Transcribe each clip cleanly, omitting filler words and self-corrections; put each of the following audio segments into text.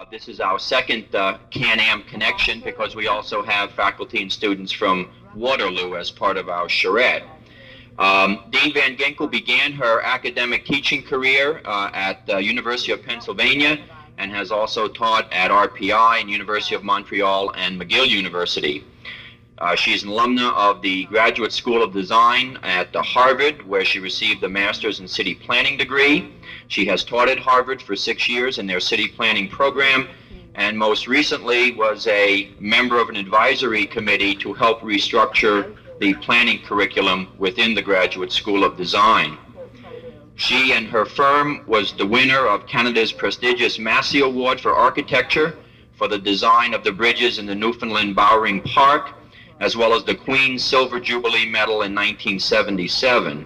This is our second Can-Am connection because we also have faculty and students from Waterloo as part of our charrette. Dean Van Ginkel began her academic teaching career at the University of Pennsylvania and has also taught at RPI and University of Montreal and McGill University. She's an alumna of the Graduate School of Design at Harvard, where she received the Master's in City Planning degree. She has taught at Harvard for 6 years in their city planning program, and most recently was a member of an advisory committee to help restructure the planning curriculum within the Graduate School of Design. She and her firm was the winner of Canada's prestigious Massey Award for Architecture for the design of the bridges in the Newfoundland Bowring Park, as well as the Queen's Silver Jubilee Medal in 1977.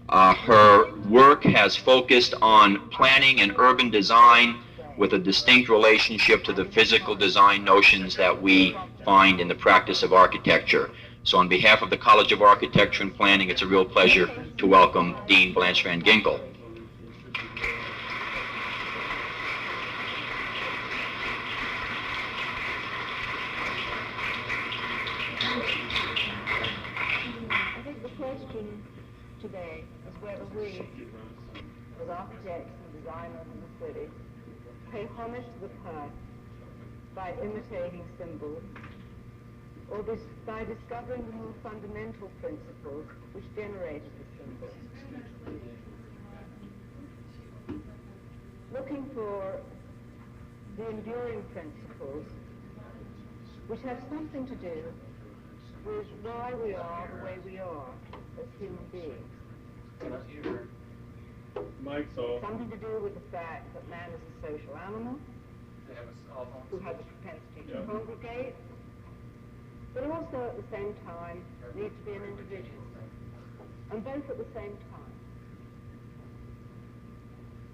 Her work has focused on planning and urban design with a distinct relationship to the physical design notions that we find in the practice of architecture. So on behalf of the College of Architecture and Planning, it's a real pleasure to welcome Dean Blanche Van Ginkel. I think the question today is whether we, as architects and designers in the city, pay homage to the past by imitating symbols, or by discovering the more fundamental principles which generated the symbols. Looking for the enduring principles which have something to do with why we are the way we are as human beings. Something to do with the fact that man is a social animal who has a propensity to congregate, but also at the same time needs to be an individual, and both at the same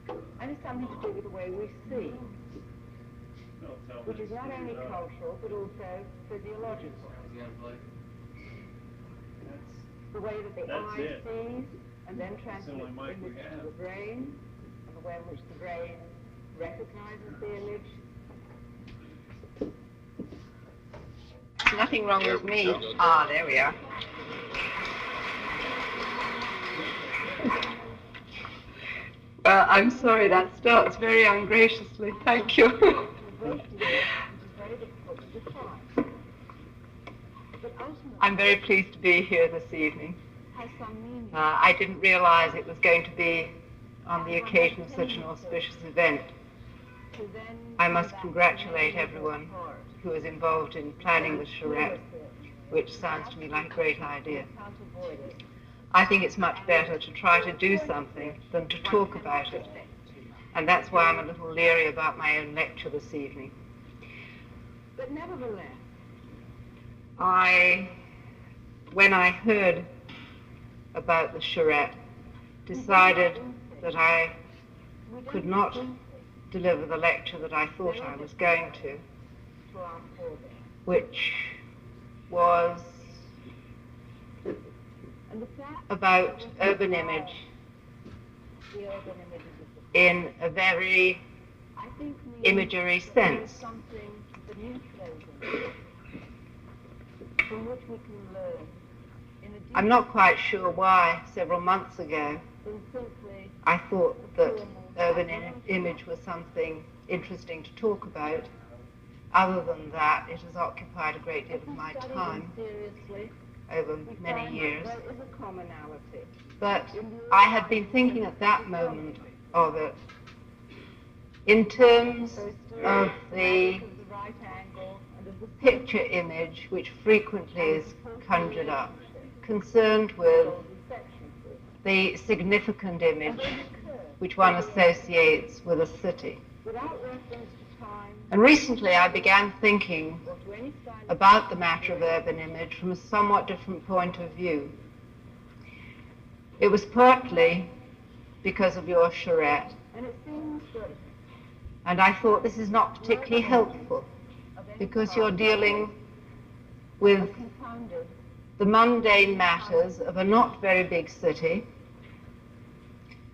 time. And it's something to do with the way we see, which is not only cultural but also physiological. The way that the eye sees and then transmits image to the brain, and the way in which the brain recognizes the image. Nothing wrong with me. Ah, there we are. Well, I'm sorry, that starts very ungraciously. Thank you. I'm very pleased to be here this evening. I didn't realize it was going to be on the occasion of such an auspicious event. I must congratulate everyone who is involved in planning the charrette, which sounds to me like a great idea. I think it's much better to try to do something than to talk about it, and that's why I'm a little leery about my own lecture this evening. But nevertheless, when I heard about the charrette, decided that I could not deliver the lecture that I thought I was going to, which was about urban image in a very imagery sense. I'm not quite sure why several months ago I thought that urban image was something interesting to talk about. Other than that, it has occupied a great deal of my time over many years. But I had been thinking at that moment of it in terms of the picture image which frequently is conjured up, concerned with the significant image which one associates with a city. And recently I began thinking about the matter of urban image from a somewhat different point of view. It was partly because of your charrette, and I thought this is not particularly helpful because you're dealing with the mundane matters of a not very big city,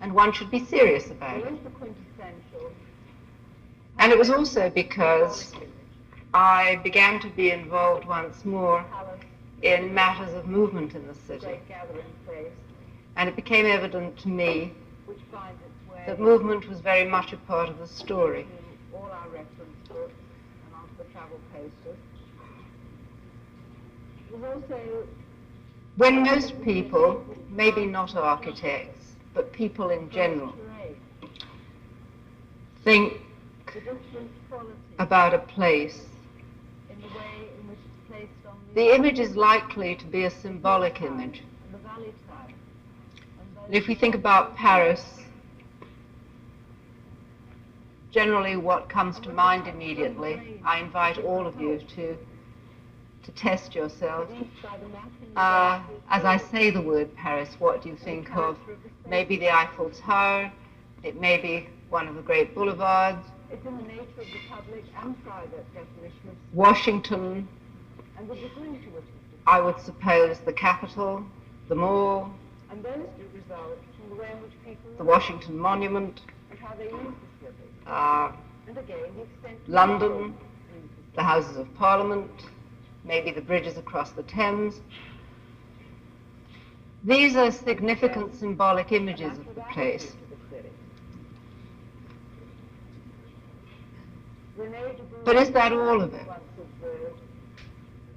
and one should be serious about it. And it was also because I began to be involved once more in matters of movement in the city. And it became evident to me that movement was very much a part of the story. When most people, maybe not architects, but people in general, think about a place, the image is likely to be a symbolic image. And if we think about Paris, generally what comes to mind immediately, I invite all of you to test yourself. As I say the word Paris, what do you think of? Maybe the Eiffel Tower, it may be one of the great boulevards, it's in the nature of the public and private definition of Washington, and the degree to which I would suppose the Capitol, the Mall, and those do result from the way in which people the Washington Monument, and how they use the city. And again, the extent to London, the Houses of Parliament, maybe the bridges across the Thames. These are significant symbolic images of the place. But is that all of it?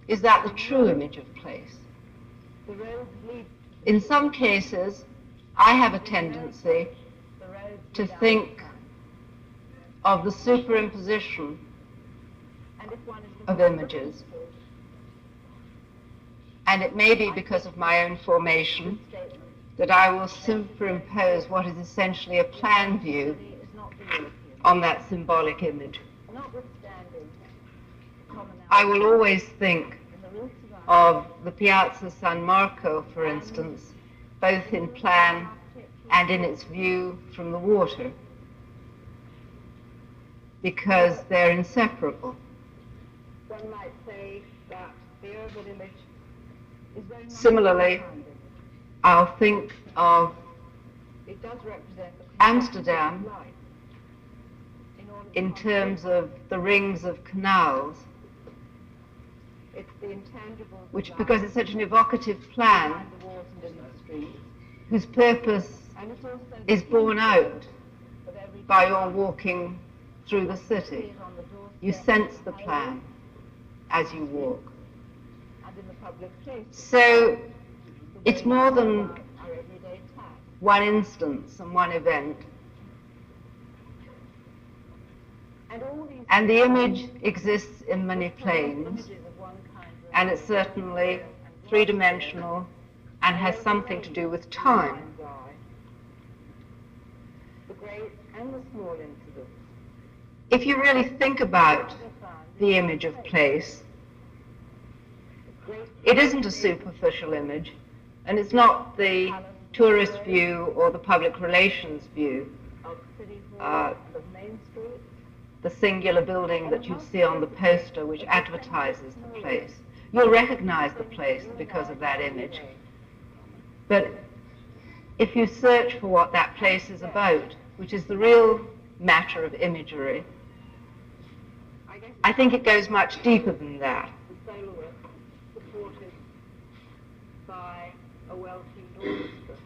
Is that the true image of place? In some cases, I have a tendency to think of the superimposition of images. And it may be because of my own formation that I will superimpose what is essentially a plan view on that symbolic image. I will always think of the Piazza San Marco, for instance, both in plan and in its view from the water, because they're inseparable. One might say that the urban image is very much Similarly, I'll think of it does represent the Amsterdam life. in terms of the rings of canals, It's the intangible which, design because it's such an evocative plan, behind the walls and in the streets, whose purpose and it's also is borne out of every by your walking through the city. is on the doorstep You sense the plan as you walk. and in the public places. So it's more than Our everyday task. one instance and one event. And all these And the image exists in many planes, images of one kind and it's certainly three-dimensional and has something to do with time. mind's eye. The great and the small incidents. If you really think about the image of place, it isn't a superficial image, and it's not the tourist view or the public relations view, Of City Hall and of Main Street. the singular building that you see on the poster which advertises the place. You'll recognize the place because of that image. But if you search for what that place is about, which is the real matter of imagery, I think it goes much deeper than that. The soloist supported by a well-tuned orchestra.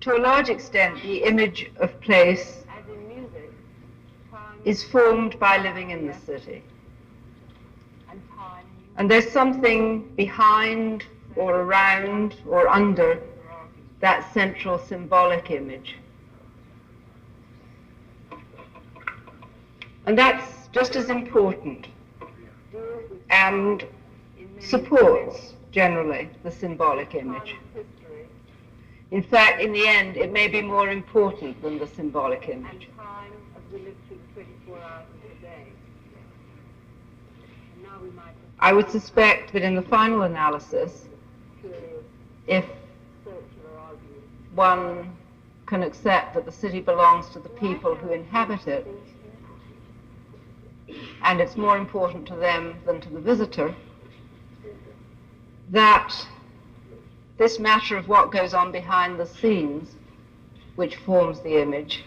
To a large extent, the image of place As in music, time is formed by living in the city. and time And there's something behind or around or under that central symbolic image. And that's just as important and supports generally the symbolic image. history In fact, in the end, it may be more important than the symbolic and image. time as we live through 24 hours of the day. And now we might I would suspect that in the final analysis, curious, if circular argument. one can accept that the city belongs to the people who inhabit it, and it's more important to them than to the visitor, that this matter of what goes on behind the scenes, which forms the image,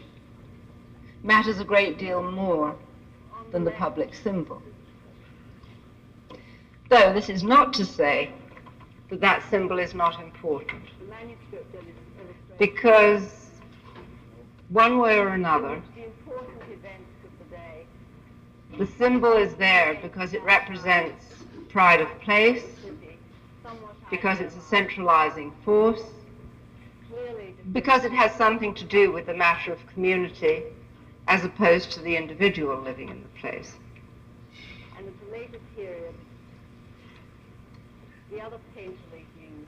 matters a great deal more than the public symbol. Though this is not to say that that symbol is not important, because one way or another, the symbol is there because it represents pride of place, because it's a centralizing force, because it has something to do with the matter of community as opposed to the individual living in the place. And at a later period, the other painterly views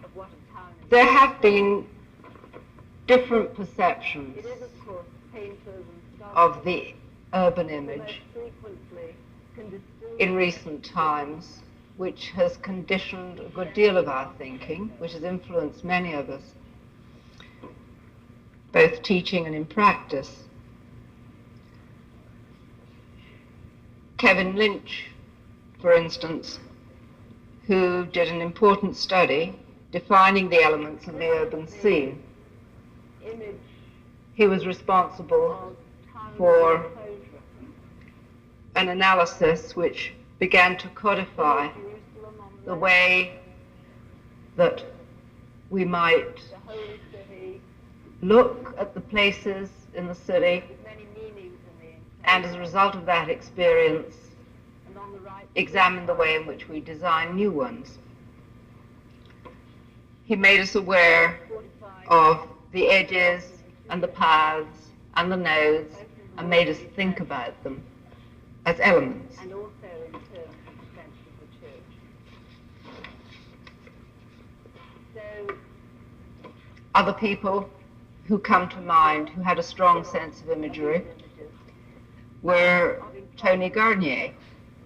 of what a town is. There have been different perceptions It is, of course, painters and sculptors of the urban who most image frequently can distinguish in recent times, which has conditioned a good deal of our thinking, which has influenced many of us, both teaching and in practice. Kevin Lynch, for instance, who did an important study defining the elements of the urban scene. image He was responsible of town for enclosure. an analysis which began to codify Jerusalem on the left, way that we might the Holy City, look at the places in the city, with many meanings in the enclosure. and as a result of that experience, And on the right, examine the way in which we design new ones. He made us aware 45 of the edges and the paths and the nodes and made us think about them as elements. and also in terms of the sense of the church. So, Other people who come to mind who had a strong sense of imagery images were Tony Garnier,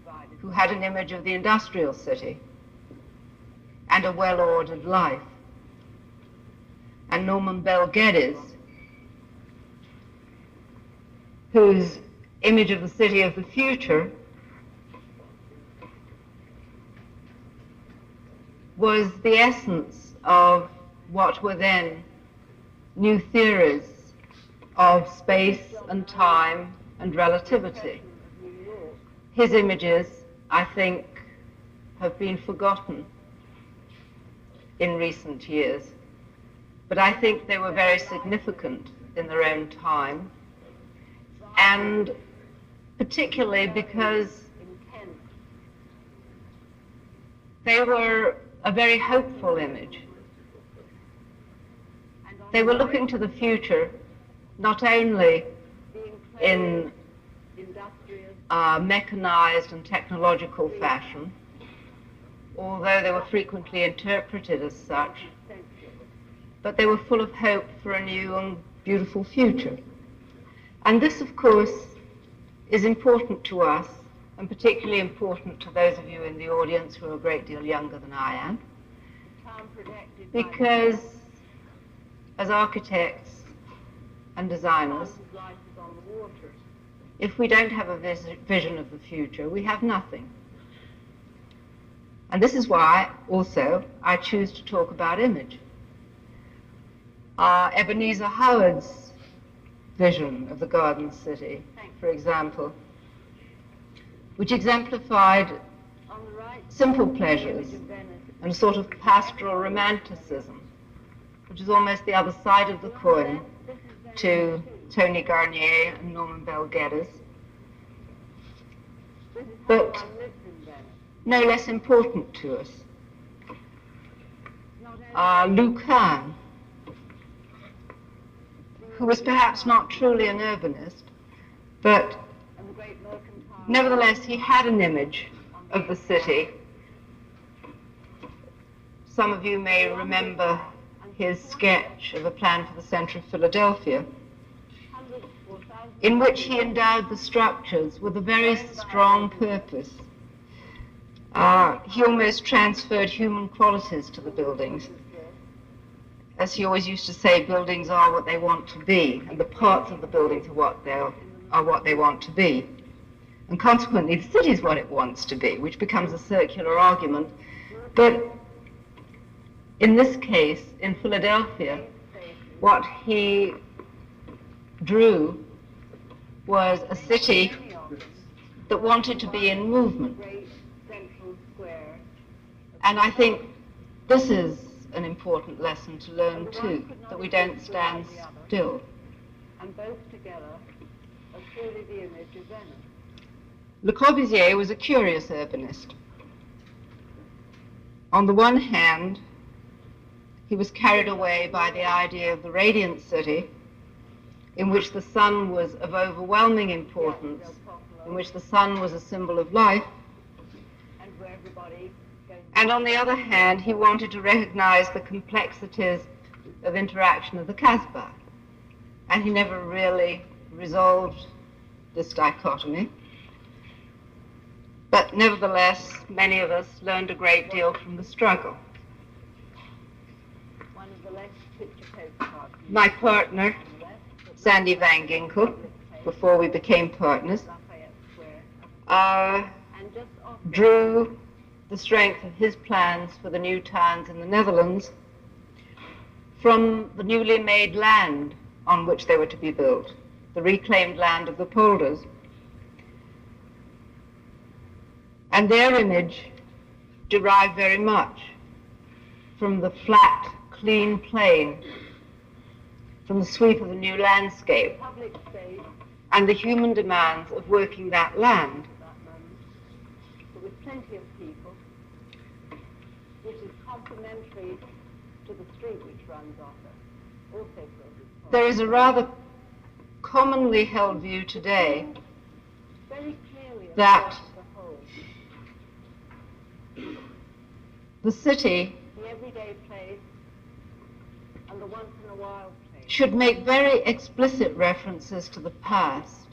provided who had an image of the industrial city and a well-ordered life, and Norman Bell Geddes, whose image of the city of the future was the essence of what were then new theories of space and time and relativity. of New York. His images, I think, have been forgotten in recent years, but I think they were very significant in their own time, and particularly because In Kent, they were a very hopeful image. and on They the were right, looking to the future, not only being in industrious, a mechanized and technological fashion, although they were frequently interpreted as such, sensual. but they were full of hope for a new and beautiful future. And this, of course, is important to us, and particularly important to those of you in the audience who are a great deal younger than I am, Town protected by because as architects and designers, houses lighted on the water. if we don't have a vision of the future, we have nothing. And this is why, also, I choose to talk about image. Ebenezer Howard's vision of the Garden City, for example, which exemplified On the right, simple the pleasures image of Venice. and a sort of pastoral romanticism, which is almost the other side of the coin This is Venice to too. Tony Garnier and Norman Bell Geddes, This is but how one lives in Venice. no less important to us. Not only Louis Kahn, who was perhaps not truly an urbanist, but and the great mercantile. nevertheless he had an image of the city. Some of you may remember his sketch of a plan for the center of Philadelphia, Hundreds or thousands in which he endowed the structures with a very strong purpose. He almost transferred human qualities to the buildings. As he always used to say, buildings are what they want to be, and the parts of the buildings are what they want to be. And consequently, the city is what it wants to be, which becomes a circular argument. But in this case, in Philadelphia, what he drew was a city that wanted to be in movement. And I think this is an important lesson to learn too, that we don't stand still. And both together are truly the image of Venice. Le Corbusier was a curious urbanist. On the one hand, he was carried away by the idea of the radiant city, in which the sun was of overwhelming importance, in which the sun was a symbol of life. And on the other hand, he wanted to recognize the complexities of interaction of the Kasbah. And he never really resolved this dichotomy. But nevertheless, many of us learned a great deal from the struggle. My partner, Sandy Van Ginkel, before we became partners, drew the strength of his plans for the new towns in the Netherlands from the newly made land on which they were to be built, the reclaimed land of the polders. And their image derived very much from the flat, clean plain, from the sweep of the new landscape, and the human demands of working that land. But with plenty of people, which is complementary to the street which runs off it, also built. There is a rather commonly held view today that the city the everyday place and the once in a while place should make very explicit references to the past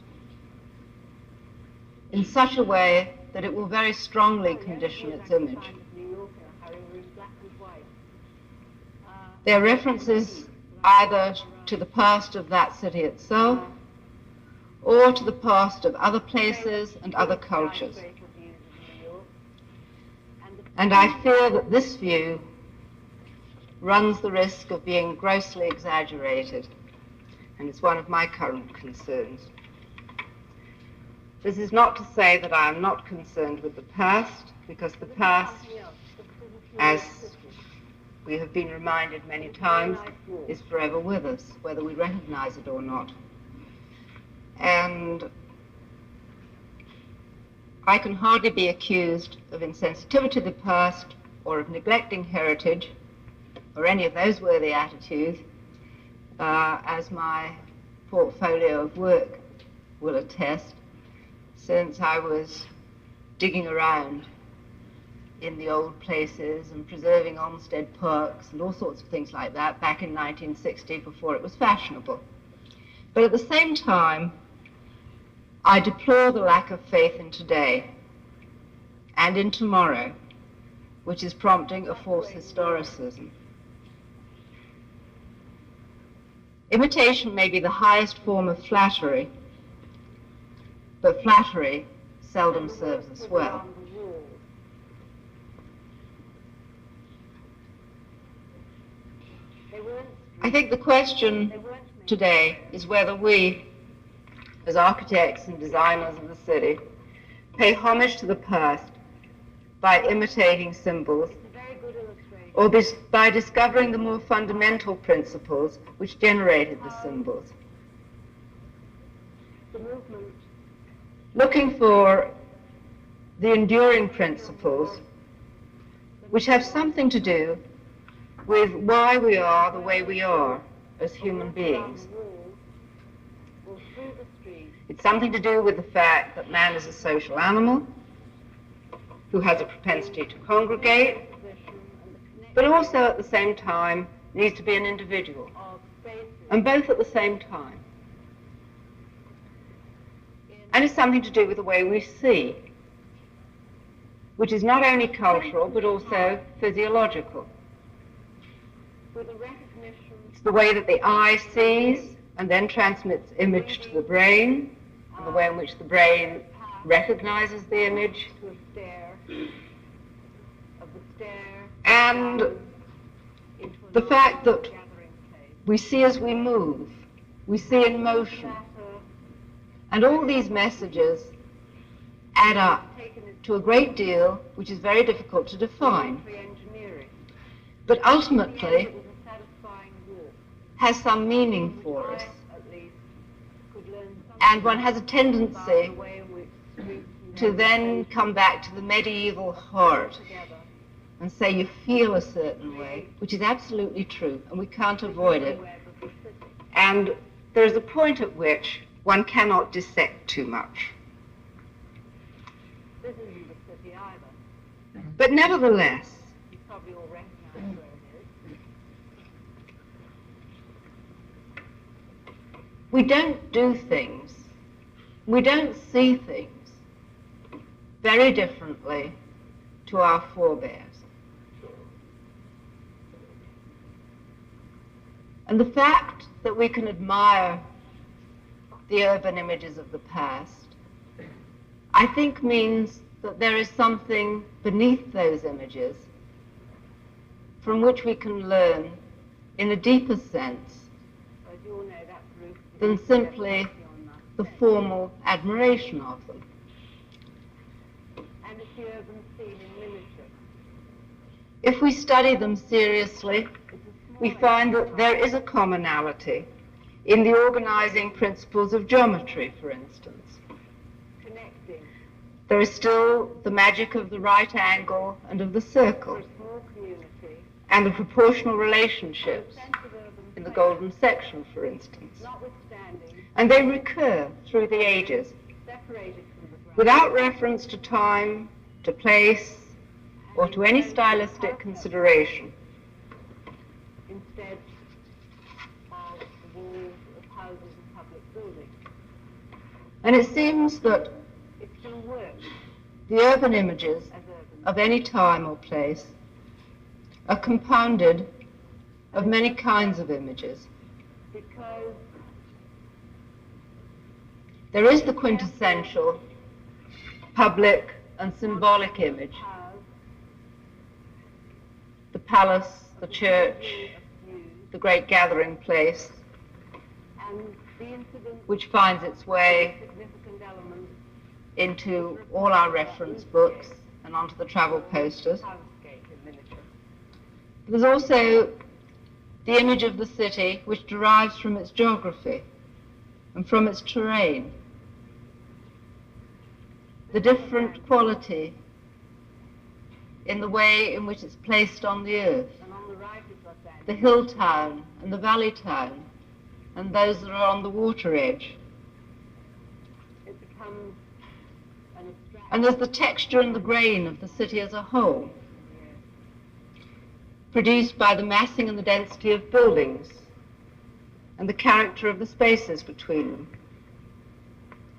in such a way that it will very strongly condition its image. There are references either to the past of that city itself or to the past of other places and other cultures. And I fear that this view runs the risk of being grossly exaggerated, and it's one of my current concerns. This is not to say that I am not concerned with the past, because the past, as we have been reminded many times, is forever with us, whether we recognize it or not. And I can hardly be accused of insensitivity to the past or of neglecting heritage or any of those worthy attitudes, as my portfolio of work will attest, since I was digging around in the old places and preserving Olmsted parks and all sorts of things like that back in 1960 before it was fashionable. But at the same time, I deplore the lack of faith in today and in tomorrow, which is prompting a false historicism. Imitation may be the highest form of flattery, but flattery seldom serves us well. I think the question today is whether we, as architects and designers of the city, pay homage to the past by imitating symbols, or by discovering the more fundamental principles which generated the symbols. Looking for the enduring principles which have something to do with why we are the way we are as human beings. It's something to do with the fact that man is a social animal who has a propensity to congregate, but also at the same time needs to be an individual, and both at the same time. And it's something to do with the way we see, which is not only cultural but also physiological. It's the way that the eye sees and then transmits image to the brain, and the way in which the brain recognizes the image, and the fact that we see as we move, we see in motion. And all these messages add up to a great deal which is very difficult to define, but ultimately has some meaning for us. And one has a tendency to then come back to the medieval heart and say you feel a certain way, which is absolutely true, and we can't avoid it. And there's a point at which one cannot dissect too much. This isn't the city either. But nevertheless, You probably all recognize where it is. we don't do things, we don't see things very differently to our forebears. And the fact that we can admire the urban images of the past, I think means that there is something beneath those images from which we can learn in a deeper sense As you all know, that roof than simply the formal admiration of them. and it's the urban scene in miniature. If we study them seriously, It's a small we find that there is a commonality in the organizing principles of geometry, for instance. connecting There is still the magic of the right angle and of the for circle, a small community. and the proportional relationships Sense of urban in the place, golden section, for instance. notwithstanding, And they recur through the ages, separated from the ground. without reference to time, to place, or to any stylistic consideration. Instead of the walls of houses and public buildings. And it seems that It still works the urban images as urban. of any time or place are compounded of many kinds of images. Because There is the quintessential public and symbolic image, house, the palace, the church, of views, the great gathering place, and the incident which finds its way significant elements into all our reference books and onto the travel posters. housecape in miniature. There's also the image of the city which derives from its geography and from its terrain. The different quality in the way in which it's placed on the earth. And on the right is Los Angeles. The hill town and the valley town and those that are on the water edge. It becomes an abstract. And there's the texture and the grain of the city as a whole, produced by the massing and the density of buildings and the character of the spaces between them.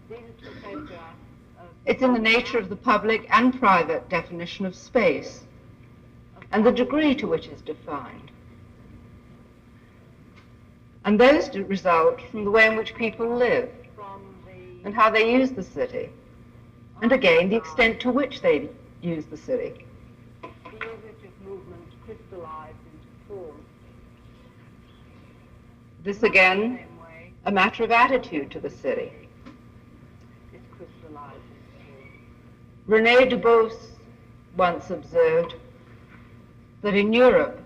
These are two photographs of It's in the nature of the public and private definition of space and the degree to which it's defined. And those result from the way in which people live from the and how they use the city, and again the extent to which they use the city. figurative movement crystallized into form. This again, Same way, a matter of attitude to the city. it's crystallized into form. René Dubos once observed that in Europe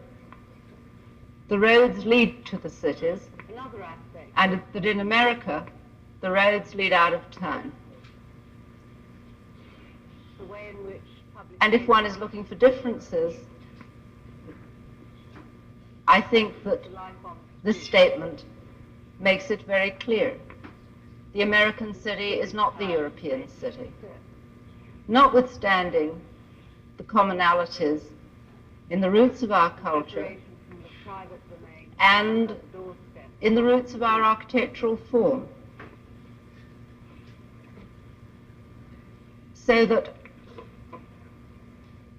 the roads lead to the cities, Another aspect, and that in America the roads lead out of town. the way in which public And if one is looking for differences, I think that life on this statement makes it very clear. The American city is not the European city, notwithstanding the commonalities in the roots of our culture separation from the private domain and at the doorstep. in the roots of our architectural form. So that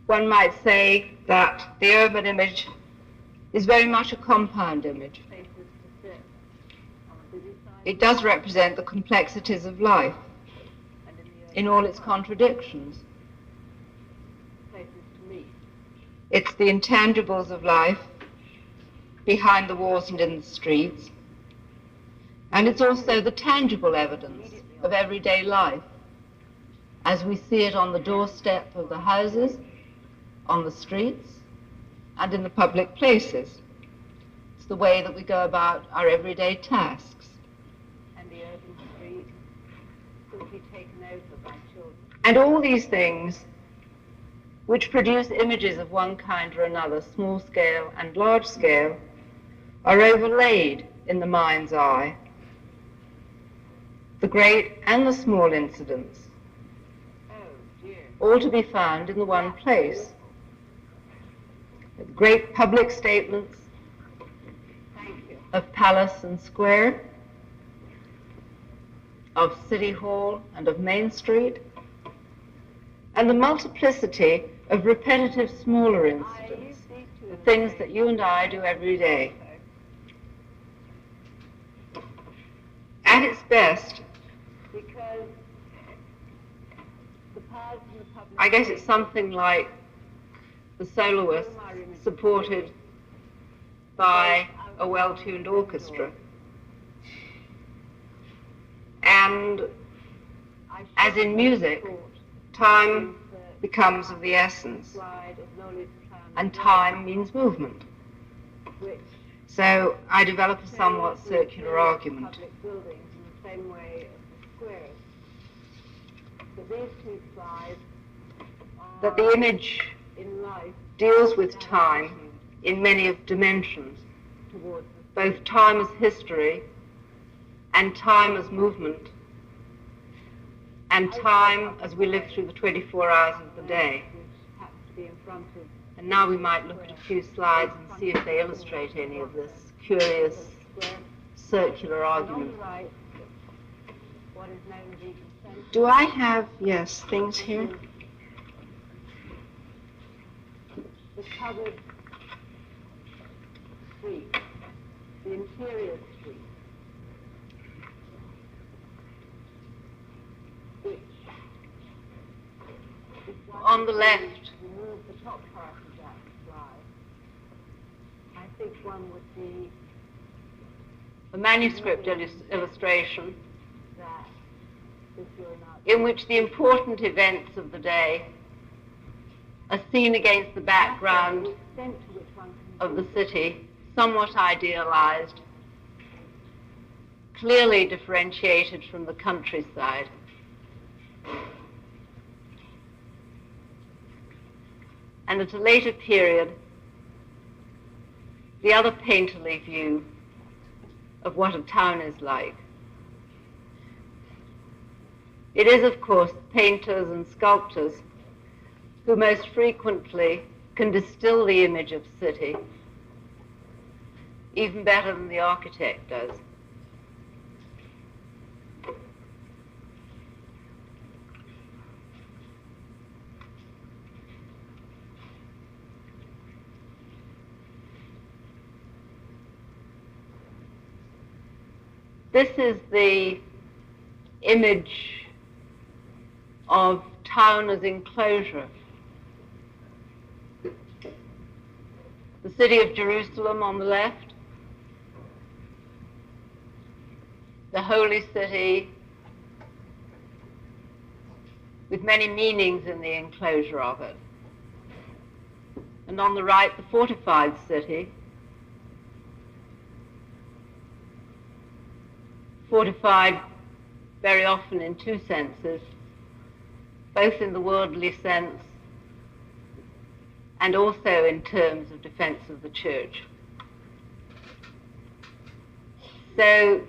one might say that the urban image is very much a compound image. Places to sit on the busy side It does represent the complexities of life and in the in all its contradictions. places to meet. It's the intangibles of life behind the walls and in the streets, And it's also the tangible evidence of everyday life, as we see it on the doorstep of the houses, on the streets, and in the public places. It's the way that we go about our everyday tasks. And the urban street could be taken over by children. And all these things, which produce images of one kind or another, small scale and large scale, are overlaid in the mind's eye. The great and the small incidents, all to be found in the one place. The great public statements of palace and square, of City Hall and of Main Street, and the multiplicity of repetitive smaller incidents, the things that you and I do every day. At its best, I guess it's something like the soloist supported by a well-tuned orchestra. And as in music, time becomes of the essence, and time means movement. So I develop a somewhat circular argument. That the image deals with time in many of dimensions, both time as history and time as movement, and time as we live through the 24 hours of the day. And now we might look at a few slides and see if they illustrate any of this curious circular argument. Do I have, yes, things here? The covered street, the interior street, which, on the left, remove the top part of that slide, I think one would be a manuscript illustration that, if you're not, in which the important events of the day are seen against the background of the city, somewhat idealized, clearly differentiated from the countryside. And at a later period, the other painterly view of what a town is like. It is, of course, painters and sculptors who most frequently can distill the image of city, even better than the architect does. This is the image of town as enclosure. The city of Jerusalem on the left, the holy city with many meanings in the enclosure of it. And on the right, the fortified city, fortified very often in two senses, both in the worldly sense and also in terms of defense of the church. So,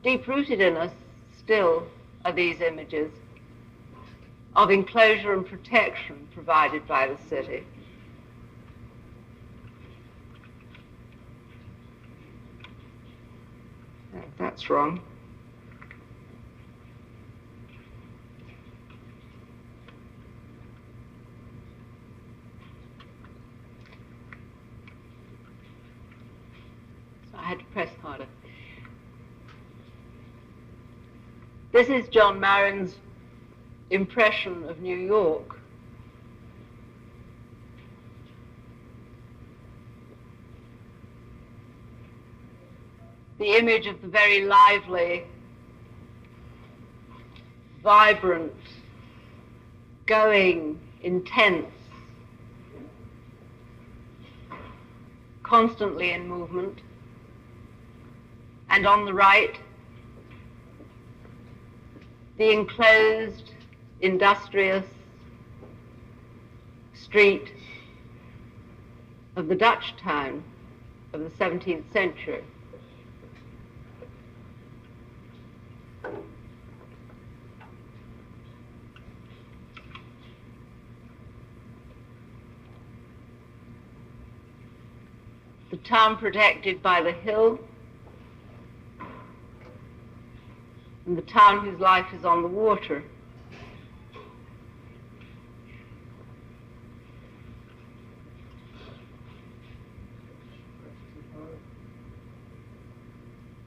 deep-rooted in us still are these images of enclosure and protection provided by the city. Oh, that's wrong. I had to press harder. This is John Marin's impression of New York. the image of the very lively, vibrant, going, intense, constantly in movement, and on the right, the enclosed, industrious street of the Dutch town of the 17th century. The town protected by the hill, and the town whose life is on the water.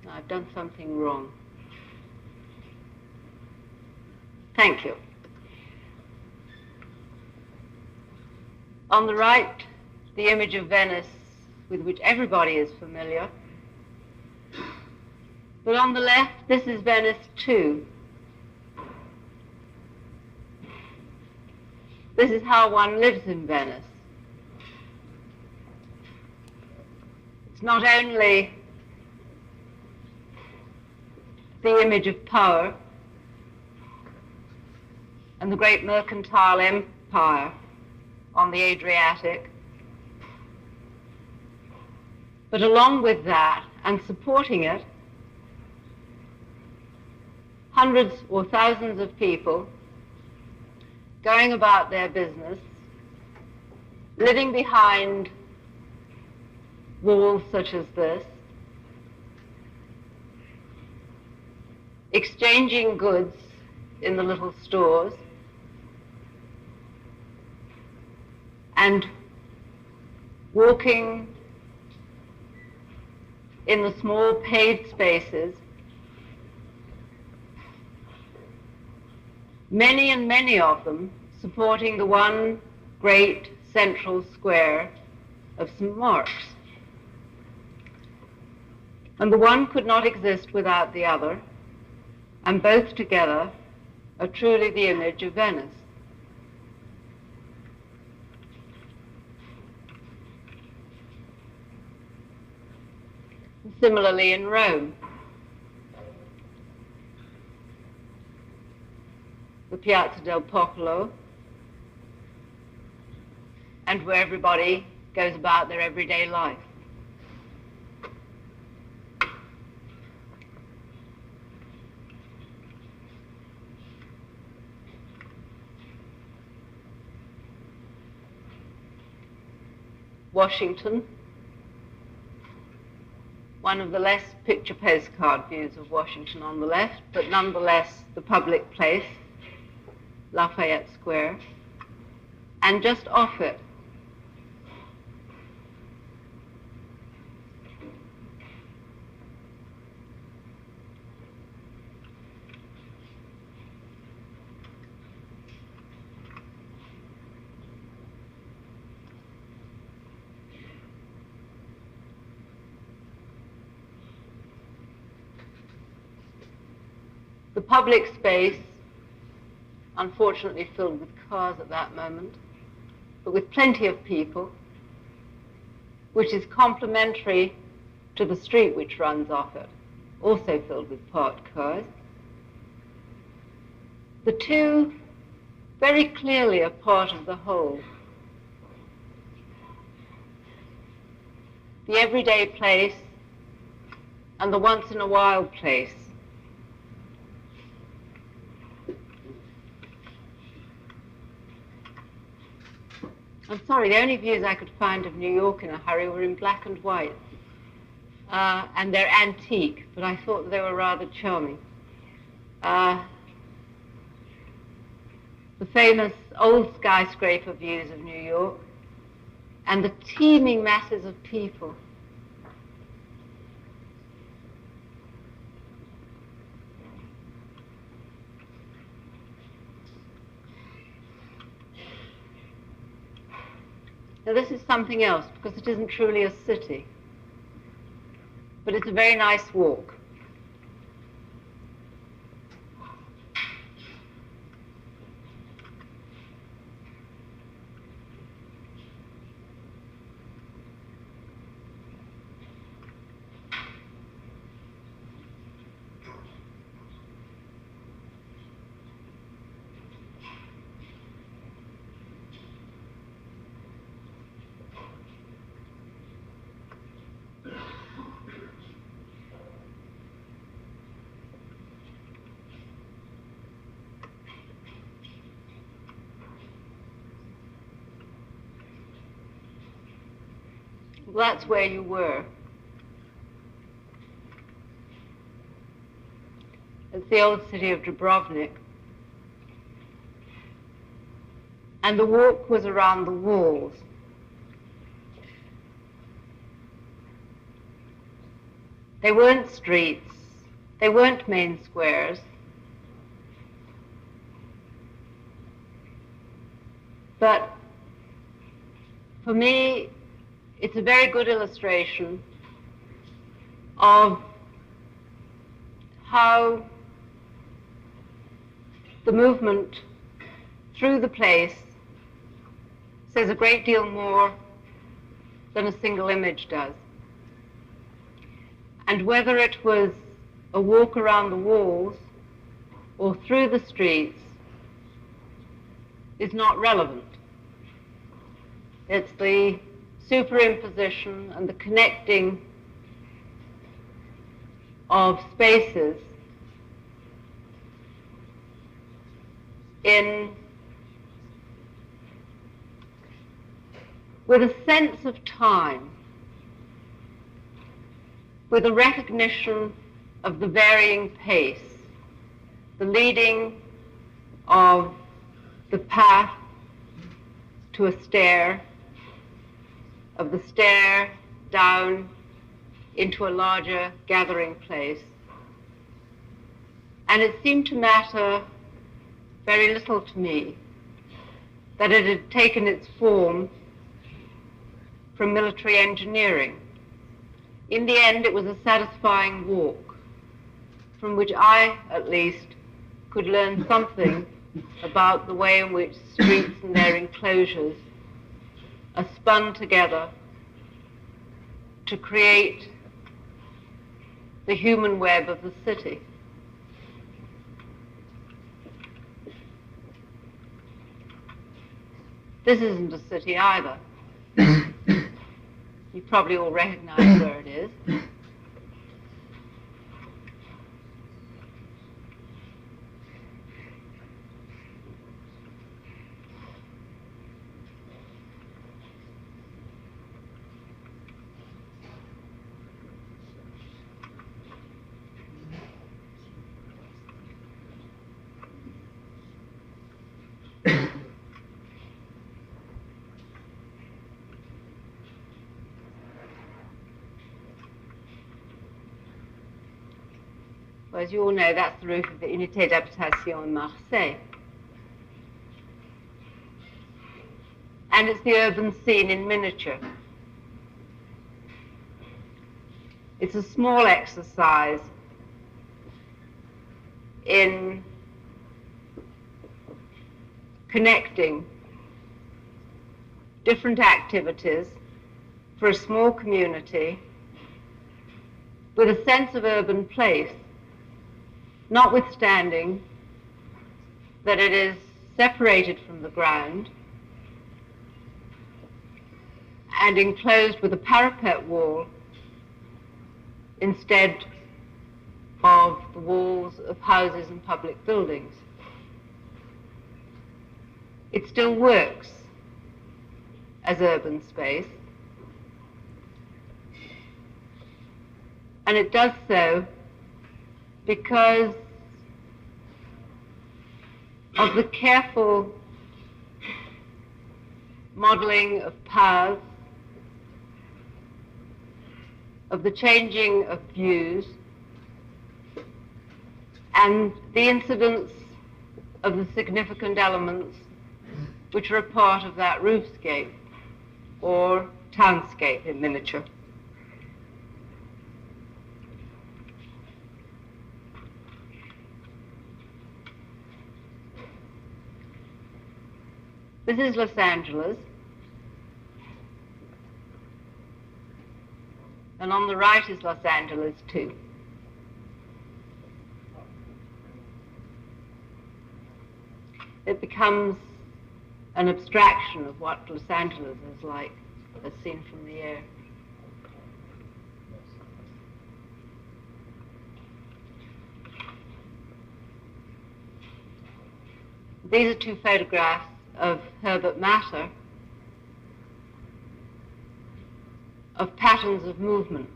I've done something wrong. Thank you. On the right, the image of Venice, with which everybody is familiar. But on the left, this is Venice too. This is how one lives in Venice. It's not only the image of power and the great mercantile empire on the Adriatic, but along with that and supporting it, hundreds or thousands of people going about their business, living behind walls such as this, exchanging goods in the little stores, and walking in the small paved spaces, many and many of them supporting the one great central square of St. Mark's. And the one could not exist without the other, and both together are truly the image of Venice. Similarly in Rome, the Piazza del Popolo, and where everybody goes about their everyday life. Washington, one of the less picture postcard views of Washington on the left, but nonetheless the public place, Lafayette Square, and just off it, the public space, unfortunately filled with cars at that moment, but with plenty of people, which is complementary to the street which runs off it, also filled with parked cars. The two very clearly are part of the whole. The everyday place and the once-in-a-while place. I'm sorry, the only views I could find of New York in a hurry were in black and white. And they're antique, but I thought they were rather charming. The famous old skyscraper views of New York, and the teeming masses of people. Now this is something else, because it isn't truly a city. but it's a very nice walk. Well, that's where you were. It's the old city of Dubrovnik. And the walk was around the walls. They weren't streets. They weren't main squares. But for me, it's a very good illustration of how the movement through the place says a great deal more than a single image does. And whether it was a walk around the walls or through the streets is not relevant. It's the superimposition and the connecting of spaces with a sense of time, with a recognition of the varying pace, the leading of the path to a stair, of the stair down into a larger gathering place. And it seemed to matter very little to me that it had taken its form from military engineering. In the end, it was a satisfying walk from which I, at least, could learn something about the way in which streets and their enclosures are spun together to create the human web of the city. This isn't a city either. You probably all recognize where it is. Well, as you all know, that's the roof of the Unité d'Habitation in Marseille. And it's the urban scene in miniature. It's a small exercise in connecting different activities for a small community with a sense of urban place, notwithstanding that it is separated from the ground and enclosed with a parapet wall instead of the walls of houses and public buildings. It still works as urban space, and it does so because of the careful modeling of paths, of the changing of views, and the incidence of the significant elements which are a part of that roofscape or townscape in miniature. This is Los Angeles. And on the right is Los Angeles too. It becomes an abstraction of what Los Angeles is like, as seen from the air. These are two photographs of Herbert Matter, of patterns of movement.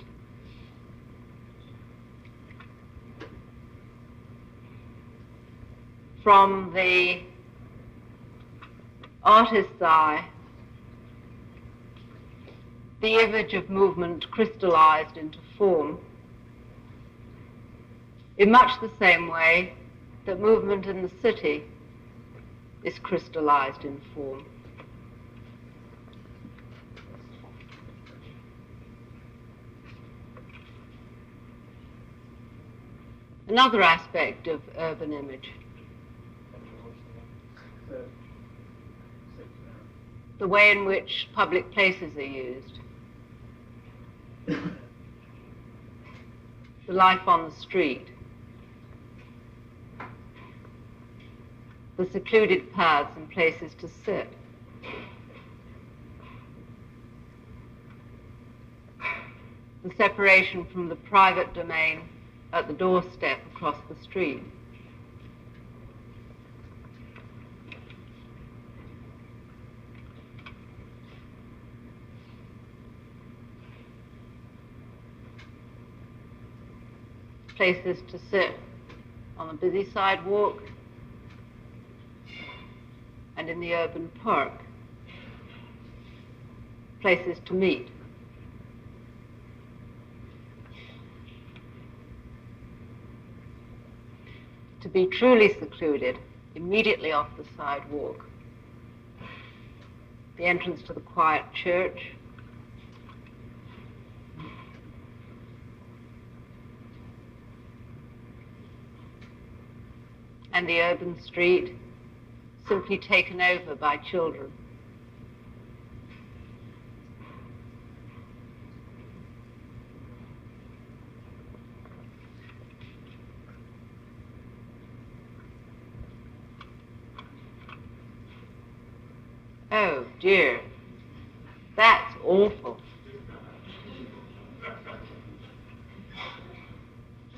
From the artist's eye, the image of movement crystallized into form in much the same way that movement in the city is crystallized in form. Another aspect of urban image, the way in which public places are used, the life on the street, the secluded paths and places to sit, the separation from the private domain at the doorstep across the street. Places to sit on a busy sidewalk and in the urban park. Places to meet. To be truly secluded, immediately off the sidewalk. The entrance to the quiet church. And the urban street, simply taken over by children. Oh dear, that's awful.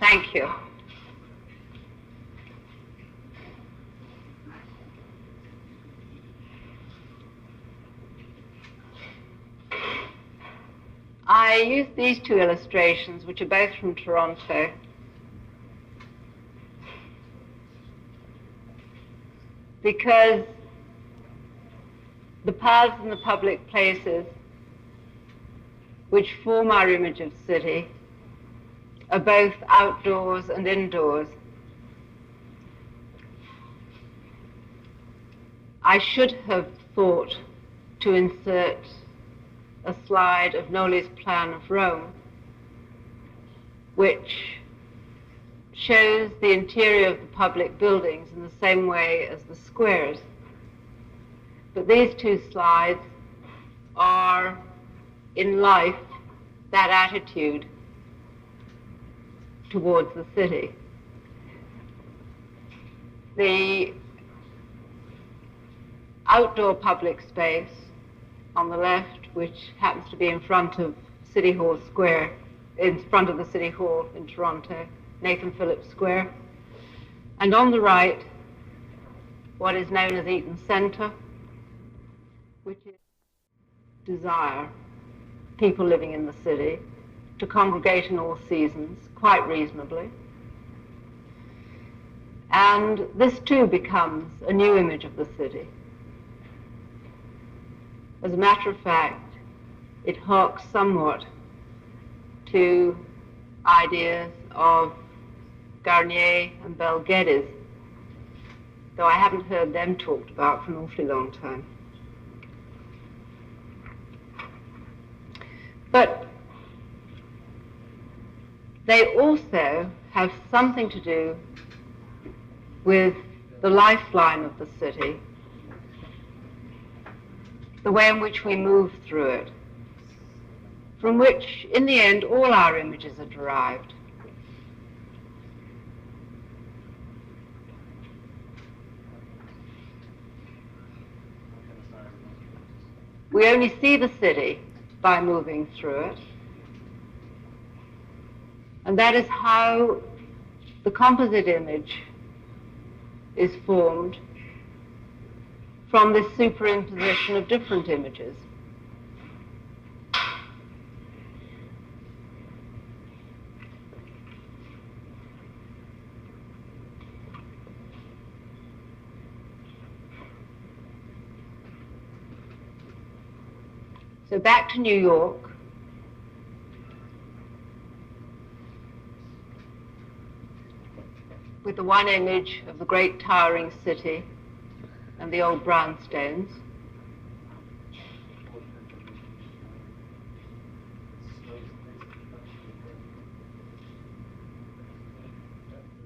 Thank you. I used these two illustrations, which are both from Toronto, because the paths and the public places which form our image of city are both outdoors and indoors. I should have thought to insert a slide of Noli's plan of Rome, which shows the interior of the public buildings in the same way as the squares. But these two slides are, in life, that attitude towards the city. The outdoor public space on the left, which happens to be in front of City Hall Square, in front of the City Hall in Toronto, Nathan Phillips Square. And on the right, what is known as Eaton Centre, which is desire, people living in the city, to congregate in all seasons, quite reasonably. And this too becomes a new image of the city. As a matter of fact, it harks somewhat to ideas of Garnier and Bel Geddes, though I haven't heard them talked about for an awfully long time. But they also have something to do with the lifeline of the city, the way in which we move through it, from which, in the end, all our images are derived. We only see the city by moving through it, and that is how the composite image is formed from this superimposition of different images. So back to New York. With the one image of the great towering city and the old brownstones.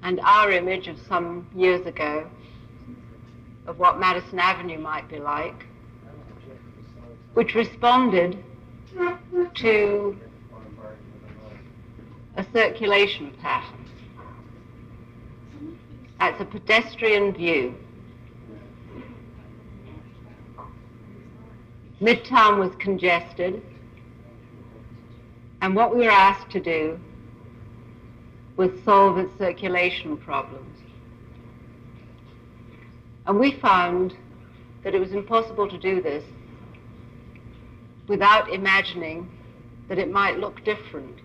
And our image of some years ago of what Madison Avenue might be like, which responded to a circulation pattern. That's a pedestrian view. Midtown was congested, and what we were asked to do was solve its circulation problems. And we found that it was impossible to do this without imagining that it might look different.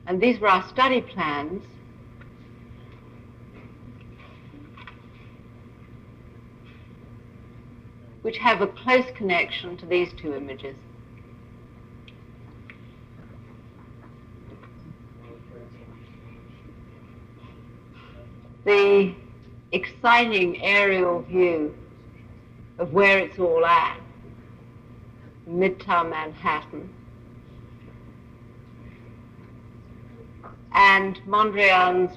And these were our study plans, which have a close connection to these two images. The exciting aerial view of where it's all at, Midtown Manhattan, and Mondrian's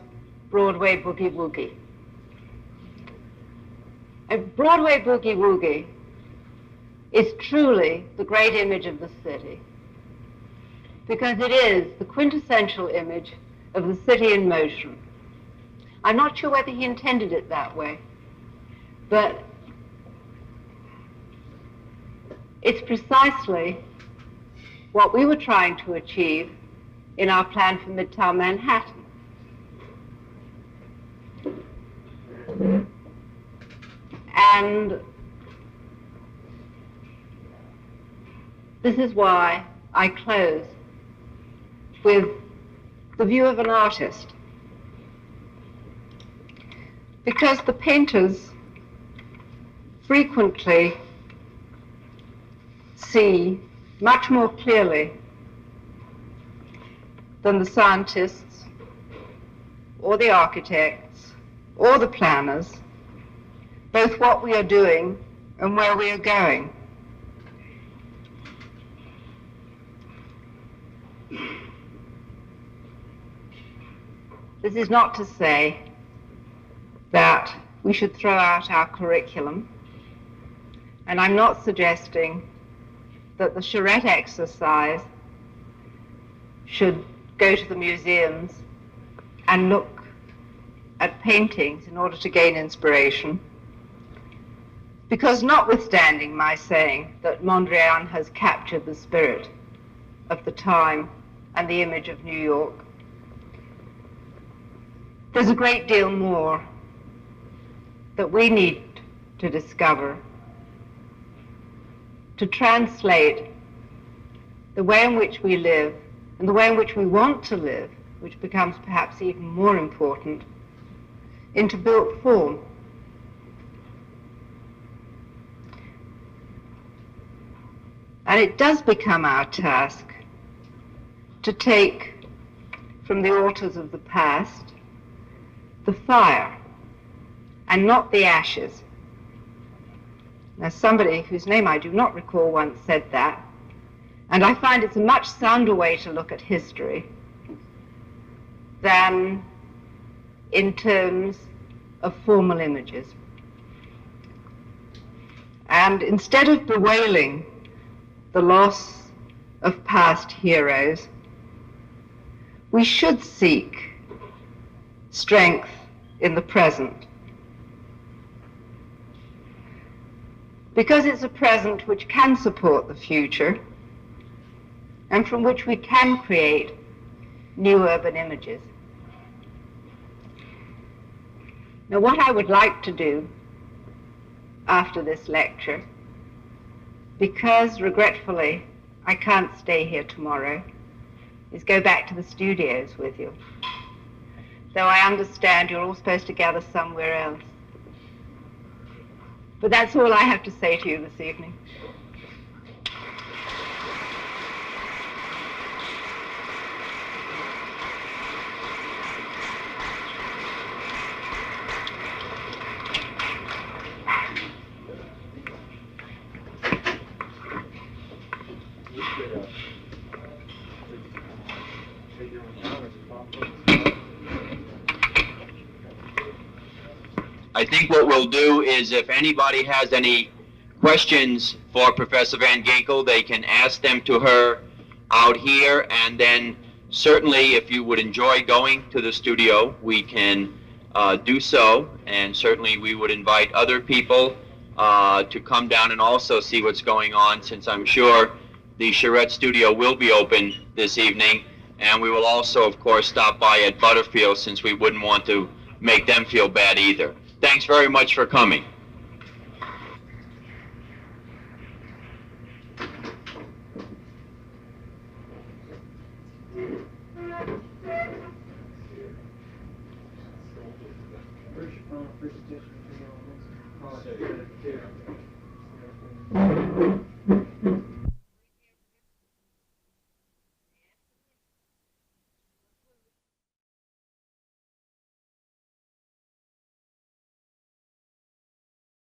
Broadway Boogie Woogie. And Broadway Boogie Woogie is truly the great image of the city, because it is the quintessential image of the city in motion. I'm not sure whether he intended it that way, but it's precisely what we were trying to achieve in our plan for Midtown Manhattan. And this is why I close with the view of an artist. Because the painters frequently see much more clearly than the scientists or the architects or the planners both what we are doing and where we are going. This is not to say that we should throw out our curriculum, and I'm not suggesting that the charrette exercise should go to the museums and look at paintings in order to gain inspiration, because notwithstanding my saying that Mondrian has captured the spirit of the time and the image of New York, there's a great deal more that we need to discover to translate the way in which we live and the way in which we want to live, which becomes perhaps even more important, into built form. And it does become our task to take from the altars of the past the fire and not the ashes. Now, somebody whose name I do not recall once said that, And I find it's a much sounder way to look at history than in terms of formal images. And instead of bewailing the loss of past heroes, we should seek strength in the present, because it's a present which can support the future and from which we can create new urban images. Now, what I would like to do after this lecture, because regretfully I can't stay here tomorrow, is go back to the studios with you. Though I understand you're all supposed to gather somewhere else. But that's all I have to say to you this evening. I think what we'll do is, if anybody has any questions for Professor Van Ginkel, they can ask them to her out here, and then certainly if you would enjoy going to the studio, we can do so, and certainly we would invite other people to come down and also see what's going on, since I'm sure the Charette studio will be open this evening, and we will also, of course, stop by at Butterfield, since we wouldn't want to make them feel bad either. Thanks very much for coming. Presentation